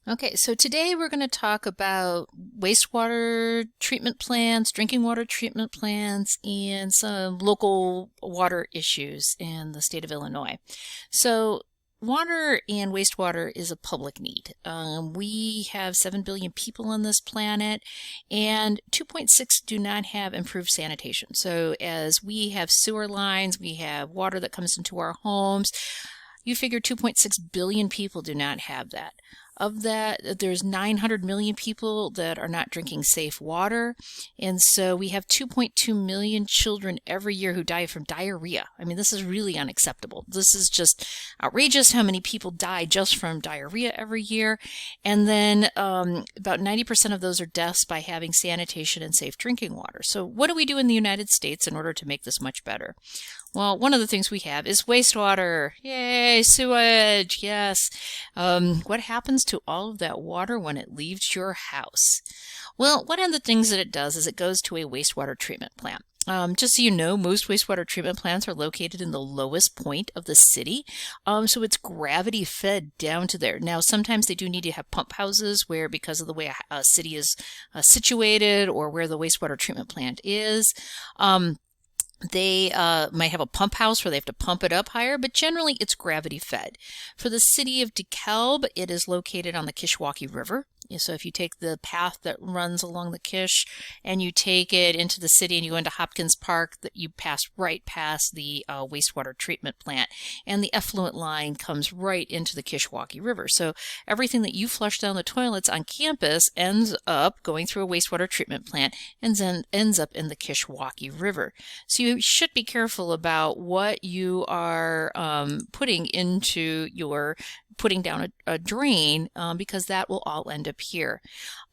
Okay, so today we're going to talk about wastewater treatment plants, drinking water treatment plants, and some local water issues in the state of Illinois. So, water and wastewater is a public need. We have 7 billion people on this planet, and 2.6 do not have improved sanitation. So, as we have sewer lines, we have water that comes into our homes. You figure 2.6 billion people do not have that. Of that, there's 900 million people that are not drinking safe water. And so we have 2.2 million children every year who die from diarrhea. I mean, this is really unacceptable. This is just outrageous how many people die just from diarrhea every year. And then about 90% of those are deaths by having sanitation and safe drinking water. So what do we do in the United States in order to make this much better? Well, one of the things we have is wastewater. Yay, sewage, yes. What happens to all of that water when it leaves your house? Well, one of the things that it does is it goes to a wastewater treatment plant. Just so you know, most wastewater treatment plants are located in the lowest point of the city, so it's gravity fed down to there. Now, sometimes they do need to have pump houses where, because of the way a city is situated or where the wastewater treatment plant is, they might have a pump house where they have to pump it up higher, but generally it's gravity fed. For the city of DeKalb, it is located on the Kishwaukee River. So if you take the path that runs along the Kish and you take it into the city and you go into Hopkins Park, that you pass right past the wastewater treatment plant, and the effluent line comes right into the Kishwaukee River. So everything that you flush down the toilets on campus ends up going through a wastewater treatment plant and then ends up in the Kishwaukee River. So you should be careful about what you are putting down a drain, because that will all end up here.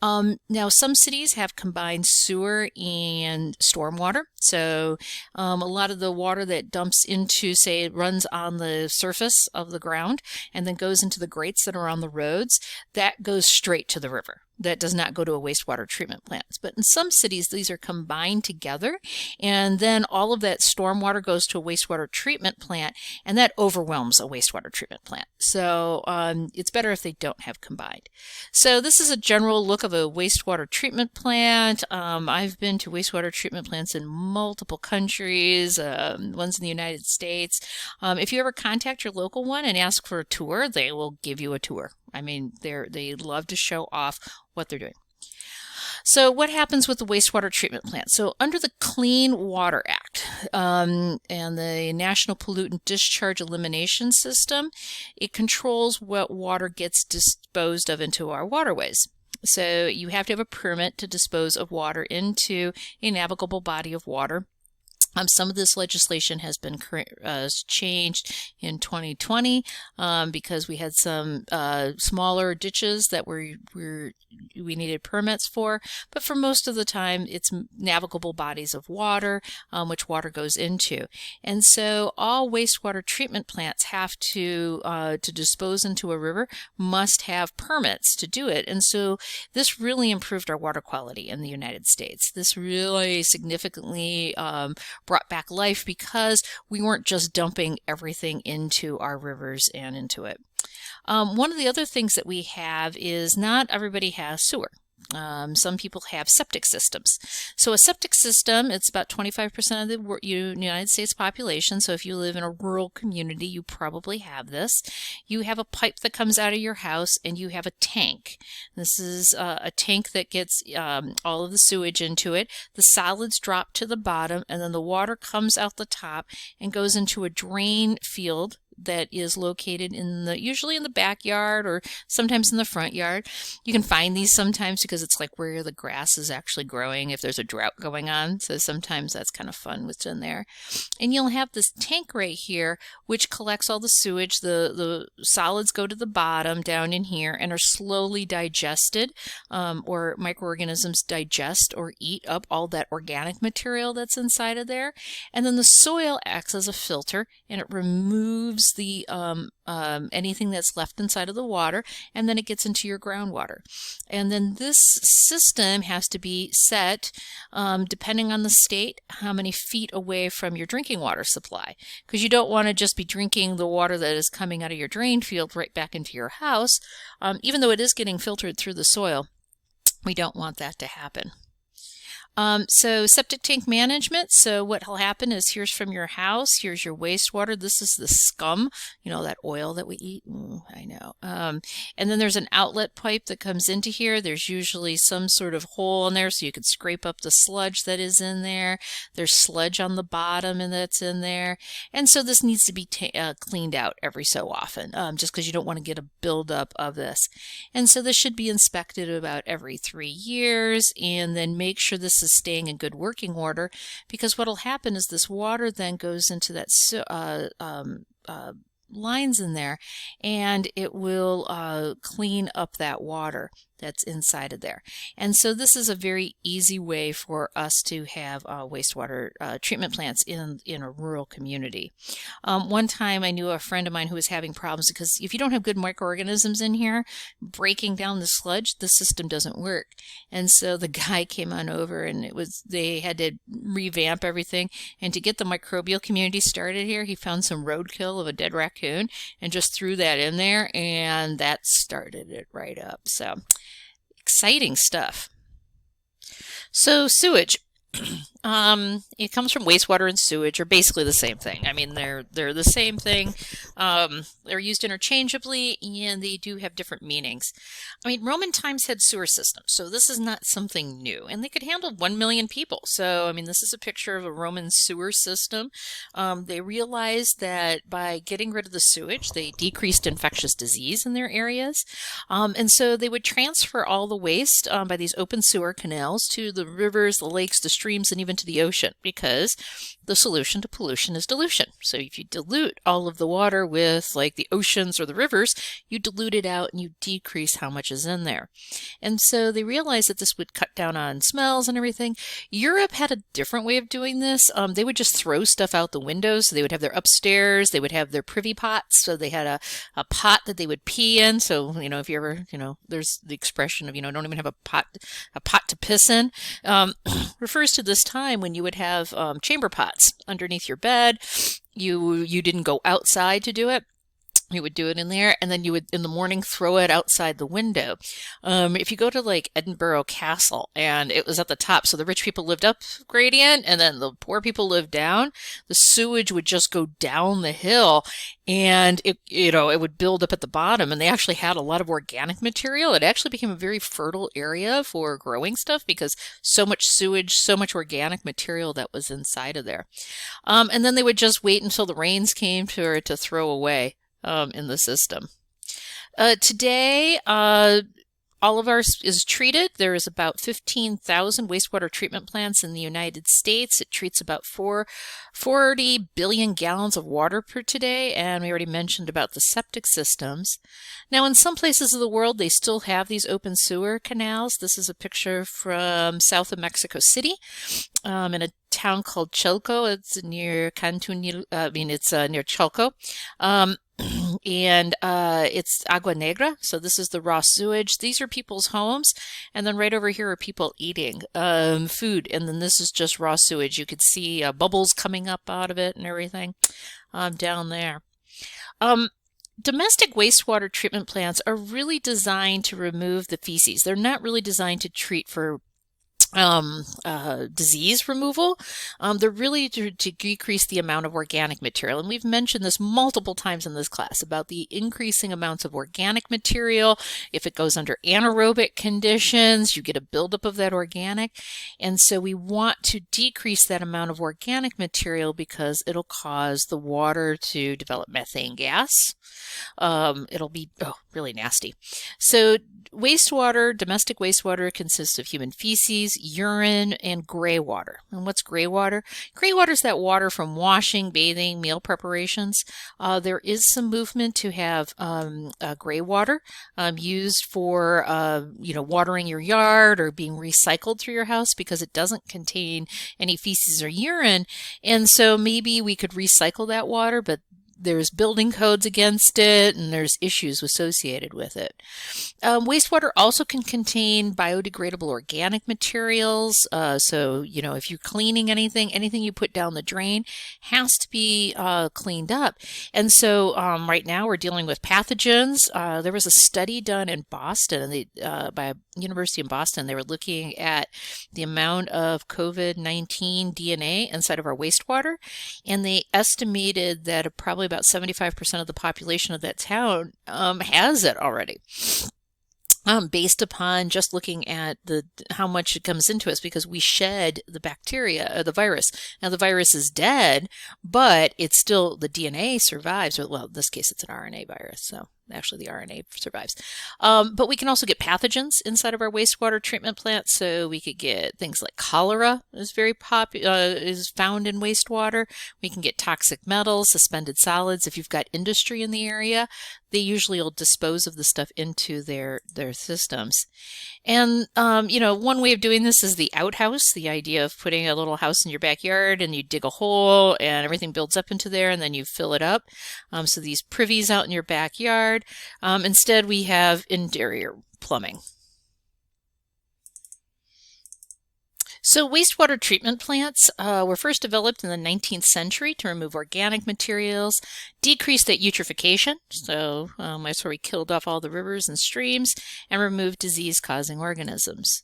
Now, some cities have combined sewer and stormwater. So a lot of the water that dumps into, say, it runs on the surface of the ground and then goes into the grates that are on the roads, that goes straight to the river. That does not go to a wastewater treatment plant. But in some cities, these are combined together, and then all of that stormwater goes to a wastewater treatment plant, and that overwhelms a wastewater treatment plant. So it's better if they don't have combined. So this is a general look of a wastewater treatment plant. I've been to wastewater treatment plants in multiple countries, ones in the United States. If you ever contact your local one and ask for a tour, they will give you a tour. I mean, they love to show off what they're doing. So what happens with the wastewater treatment plant? So under the Clean Water Act and the National Pollutant Discharge Elimination System, it controls what water gets disposed of into our waterways. So you have to have a permit to dispose of water into a navigable body of water. Some of this legislation has been changed in 2020 because we had some smaller ditches that we needed permits for. But for most of the time, it's navigable bodies of water, which water goes into. And so all wastewater treatment plants have to dispose into a river must have permits to do it. And so this really improved our water quality in the United States. This really significantly brought back life because we weren't just dumping everything into our rivers and into it. One of the other things that we have is not everybody has sewer. Some people have septic systems. So a septic system, it's about 25% of the United States population. So if you live in a rural community, you probably have this. You have a pipe that comes out of your house and you have a tank. This is a tank that gets all of the sewage into it. The solids drop to the bottom and then the water comes out the top and goes into a drain field that is located usually in the backyard or sometimes in the front yard. You can find these sometimes because it's like where the grass is actually growing if there's a drought going on. So sometimes that's kind of fun what's in there. And you'll have this tank right here which collects all the sewage. The solids go to the bottom down in here and are slowly digested, or microorganisms digest or eat up all that organic material that's inside of there. And then the soil acts as a filter and it removes removes the anything that's left inside of the water, and then it gets into your groundwater. And then this system has to be set, depending on the state, how many feet away from your drinking water supply, because you don't want to just be drinking the water that is coming out of your drain field right back into your house. Even though it is getting filtered through the soil, we don't want that to happen. So septic tank management. So what will happen is, here's from your house, here's your wastewater. This is the scum, that oil that we eat. I know. And then there's an outlet pipe that comes into here. There's usually some sort of hole in there so you can scrape up the sludge that is in there. There's sludge on the bottom and that's in there. And so this needs to be cleaned out every so often, just because you don't want to get a buildup of this. And so this should be inspected about every 3 years, and then make sure this is staying in good working order, because what will happen is this water then goes into that lines in there, and it will clean up that water that's inside of there. And so this is a very easy way for us to have wastewater treatment plants in a rural community. One time I knew a friend of mine who was having problems because if you don't have good microorganisms in here breaking down the sludge, the system doesn't work. And so the guy came on over, and they had to revamp everything. And to get the microbial community started here, he found some roadkill of a dead raccoon and just threw that in there, and that started it right up. So exciting stuff. So sewage. It comes from wastewater and sewage are basically the same thing. I mean, they're the same thing. They're used interchangeably, and they do have different meanings. I mean, Roman times had sewer systems, so this is not something new, and they could handle 1 million people. So, I mean, this is a picture of a Roman sewer system. They realized that by getting rid of the sewage, they decreased infectious disease in their areas, and so they would transfer all the waste by these open sewer canals to the rivers, the lakes, the streams, and even to the ocean, because the solution to pollution is dilution. So if you dilute all of the water with like the oceans or the rivers, you dilute it out and you decrease how much is in there. And so they realized that this would cut down on smells and everything. Europe had a different way of doing this. They would just throw stuff out the windows. So they would have their upstairs, they would have their privy pots. So they had a pot that they would pee in. So, if you ever, there's the expression of, don't even have a pot to piss in. Refers to this time when you would have chamber pots underneath your bed. You didn't go outside to do it. You would do it in there, and then you would, in the morning, throw it outside the window. If you go to like Edinburgh Castle, and it was at the top, so the rich people lived up gradient, and then the poor people lived down, the sewage would just go down the hill, and it would build up at the bottom, and they actually had a lot of organic material. It actually became a very fertile area for growing stuff because so much sewage, so much organic material that was inside of there. And then they would just wait until the rains came for it to throw away in the system. Today, all of ours is treated. There is about 15,000 wastewater treatment plants in the United States. It treats about 40 billion gallons of water per day, and we already mentioned about the septic systems. Now, in some places of the world, they still have these open sewer canals. This is a picture from south of Mexico City, in a town called Chalco. It's near Cancun. It's near Chalco. And it's agua negra, so this is the raw sewage. These are people's homes, and then right over here are people eating food, and then this is just raw sewage. You could see bubbles coming up out of it and everything down there. Domestic wastewater treatment plants are really designed to remove the feces. They're not really designed to treat for disease removal. They're really to decrease the amount of organic material. And we've mentioned this multiple times in this class about the increasing amounts of organic material. If it goes under anaerobic conditions, you get a buildup of that organic. And so we want to decrease that amount of organic material because it'll cause the water to develop methane gas. It'll be really nasty. So wastewater, domestic wastewater, consists of human feces, urine, and gray water. And what's gray water? Gray water is that water from washing, bathing, meal preparations. There is some movement to have gray water used for watering your yard or being recycled through your house because it doesn't contain any feces or urine. And so maybe we could recycle that water, but there's building codes against it, and there's issues associated with it. Wastewater also can contain biodegradable organic materials. So, if you're cleaning anything you put down the drain has to be cleaned up. And so right now we're dealing with pathogens. There was a study done in Boston by a university in Boston. They were looking at the amount of COVID-19 DNA inside of our wastewater, and they estimated that probably about 75% of the population of that town has it already. Based upon just looking at how much it comes into us, because we shed the bacteria or the virus. Now the virus is dead, but it's still, the DNA survives. Well, in this case, it's an RNA virus, so actually the RNA survives. But we can also get pathogens inside of our wastewater treatment plants. So we could get things like cholera is very is found in wastewater. We can get toxic metals, suspended solids. If you've got industry in the area, they usually will dispose of the stuff into their systems. And, one way of doing this is the outhouse, the idea of putting a little house in your backyard and you dig a hole and everything builds up into there and then you fill it up. So these privies out in your backyard. Instead, we have interior plumbing. So wastewater treatment plants were first developed in the 19th century to remove organic materials, decrease that eutrophication, so that's where we killed off all the rivers and streams, and removed disease-causing organisms.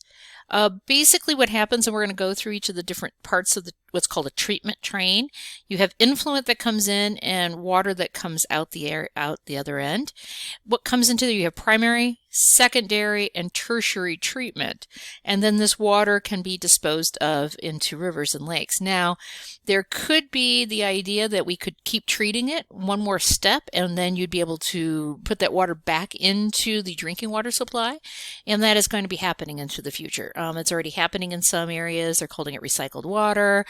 Basically what happens, and we're going to go through each of the different parts of what's called a treatment train. You have influent that comes in and water that comes out the other end. What comes into there, you have primary, secondary, and tertiary treatment. And then this water can be disposed of into rivers and lakes. Now, there could be the idea that we could keep treating it one more step, and then you'd be able to put that water back into the drinking water supply. And that is going to be happening into the future. It's already happening in some areas. They're calling it recycled water.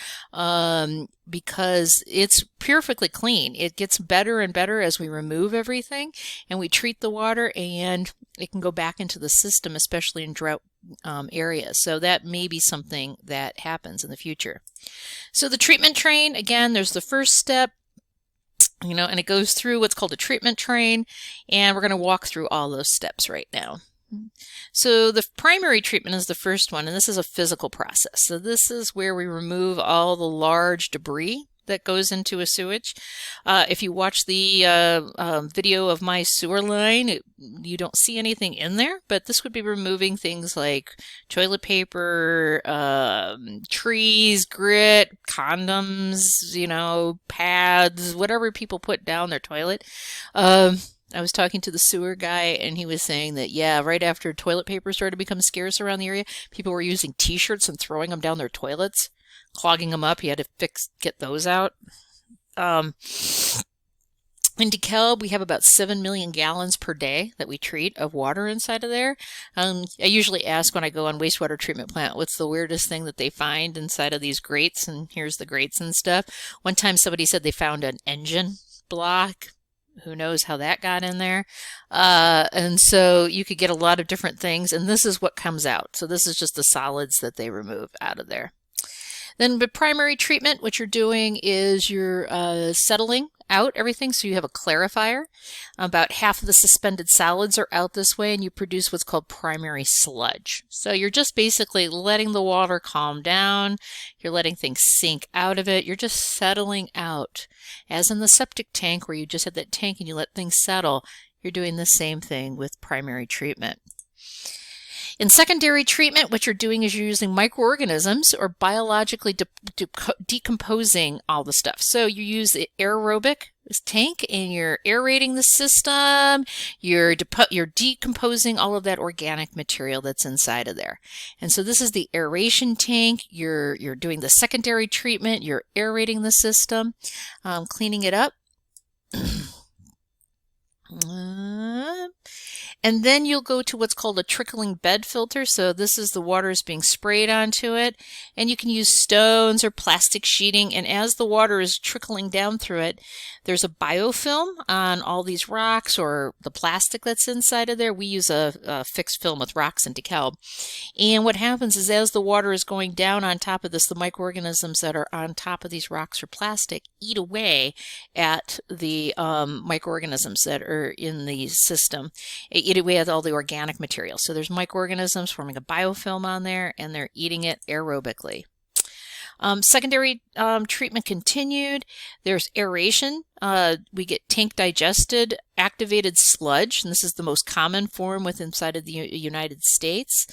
Because it's perfectly clean. It gets better and better as we remove everything and we treat the water, and it can go back into the system, especially in drought areas. So that may be something that happens in the future. So the treatment train, again, there's the first step, and it goes through what's called a treatment train, and we're going to walk through all those steps right now. So the primary treatment is the first one, and this is a physical process. So this is where we remove all the large debris that goes into a sewage. If you watch the video of my sewer line, you don't see anything in there, but this would be removing things like toilet paper, trees, grit, condoms, pads, whatever people put down their toilet. I was talking to the sewer guy, and he was saying that, yeah, right after toilet paper started to become scarce around the area, people were using t-shirts and throwing them down their toilets, clogging them up. He had to get those out. In DeKalb, we have about 7 million gallons per day that we treat of water inside of there. I usually ask when I go on wastewater treatment plant, what's the weirdest thing that they find inside of these grates? And here's the grates and stuff. One time somebody said they found an engine block. Who knows how that got in there? And so you could get a lot of different things, and this is what comes out. So this is just the solids that they remove out of there. Then the primary treatment, what you're doing is you're settling out everything, so you have a clarifier. About half of the suspended solids are out this way, and you produce what's called primary sludge. So you're just basically letting the water calm down. You're letting things sink out of it. You're just settling out. As in the septic tank, where you just have that tank and you let things settle, you're doing the same thing with primary treatment. In secondary treatment, what you're doing is you're using microorganisms or biologically decomposing all the stuff. So you use the aerobic tank and you're aerating the system. You're decomposing all of that organic material that's inside of there. And so this is the aeration tank. You're doing the secondary treatment. You're aerating the system, cleaning it up. And then you'll go to what's called a trickling bed filter. So this is the water is being sprayed onto it, and you can use stones or plastic sheeting. And as the water is trickling down through it, there's a biofilm on all these rocks or the plastic that's inside of there. We use a fixed film with rocks in DeKalb. And what happens is as the water is going down on top of this, the microorganisms that are on top of these rocks or plastic eat away at the microorganisms that are in the system, eat away at all the organic material. So there's microorganisms forming a biofilm on there, and they're eating it aerobically. Secondary treatment continued. There's aeration. We get tank digested activated sludge, and this is the most common form within inside of the United States.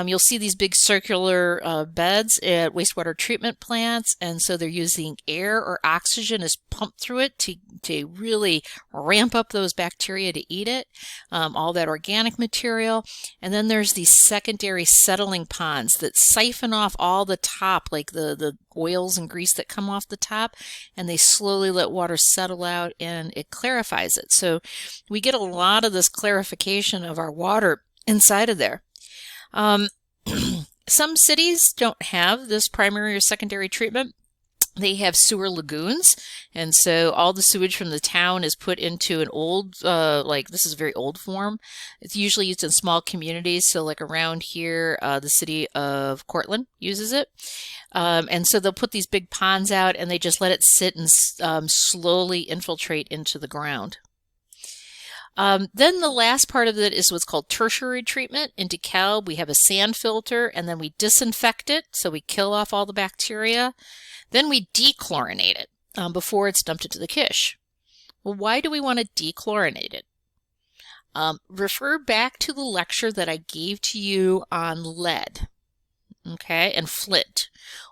You'll see these big circular beds at wastewater treatment plants, and so they're using air or oxygen is pumped through it to really ramp up those bacteria to eat it, all that organic material. And then there's these secondary settling ponds that siphon off all the top, like the oils and grease that come off the top, and they slowly let water settle out and it clarifies it. So we get a lot of this clarification of our water inside of there. Some cities don't have this primary or secondary treatment. They have sewer lagoons, and so all the sewage from the town is put into an old, this is a very old form. It's usually used in small communities, so like around here, the city of Cortland uses it. And so they'll put these big ponds out, and they just let it sit and slowly infiltrate into the ground. Then the last part of it is what's called tertiary treatment. In DeKalb, we have a sand filter, and then we disinfect it, so we kill off all the bacteria. Then we dechlorinate it before it's dumped into the Kish. Well, why do we want to dechlorinate it? Refer back to the lecture that I gave to you on lead, okay, and flint.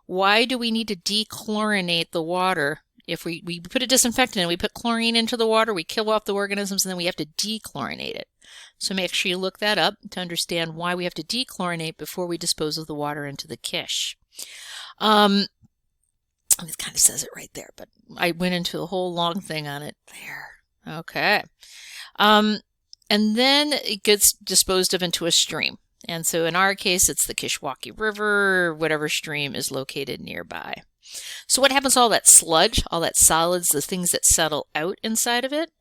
Why do we need to dechlorinate the water? If we put a disinfectant in, we put chlorine into the water, we kill off the organisms, and then we have to dechlorinate it. So make sure you look that up to understand why we have to dechlorinate before we dispose of the water into the Kish. It kind of says it right there, but I went into a whole long thing on it there. Okay. And then it gets disposed of into a stream. And so in our case, it's the Kishwaukee River, whatever stream is located nearby. So what happens to all that sludge, all that solids, the things that settle out inside of it?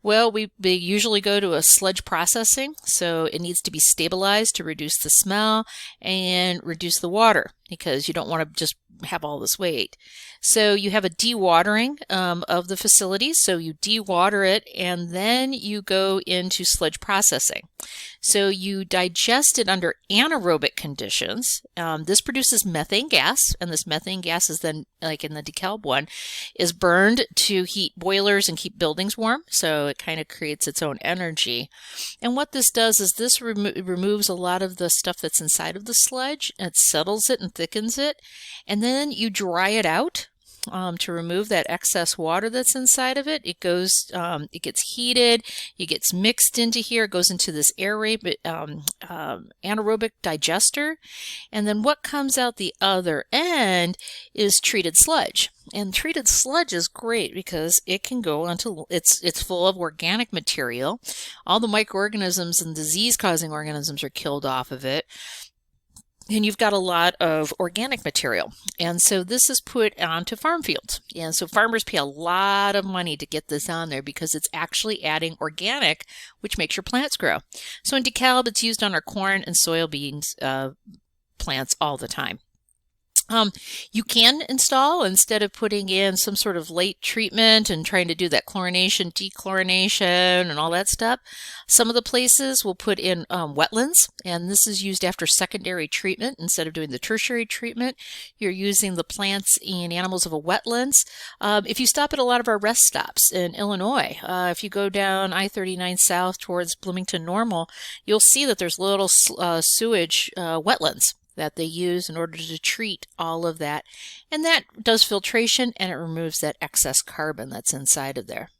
Well, they usually go to a sludge processing, so it needs to be stabilized to reduce the smell and reduce the water, because you don't want to just have all this weight. So you have a dewatering of the facilities. So you dewater it, and then you go into sludge processing. So you digest it under anaerobic conditions. This produces methane gas, and this methane gas is then, like in the DeKalb one, is burned to heat boilers and keep buildings warm. So it kind of creates its own energy. And what this does is this removes a lot of the stuff that's inside of the sludge. It settles it and thickens it. And then you dry it out to remove that excess water that's inside of it. It goes, it gets heated, it gets mixed into here, it goes into this anaerobic digester, and then what comes out the other end is treated sludge. And treated sludge is great because it can go onto, it's full of organic material. All the microorganisms and disease-causing organisms are killed off of it. And you've got a lot of organic material. And so this is put onto farm fields. And so farmers pay a lot of money to get this on there because it's actually adding organic, which makes your plants grow. So in DeKalb, it's used on our corn and soybeans plants all the time. You can install, instead of putting in some sort of late treatment and trying to do that chlorination, dechlorination, and all that stuff, some of the places will put in wetlands, and this is used after secondary treatment. Instead of doing the tertiary treatment, you're using the plants and animals of a wetlands. If you stop at a lot of our rest stops in Illinois, if you go down I-39 south towards Bloomington Normal, you'll see that there's little sewage wetlands that they use in order to treat all of that. And that does filtration, and it removes that excess carbon that's inside of there.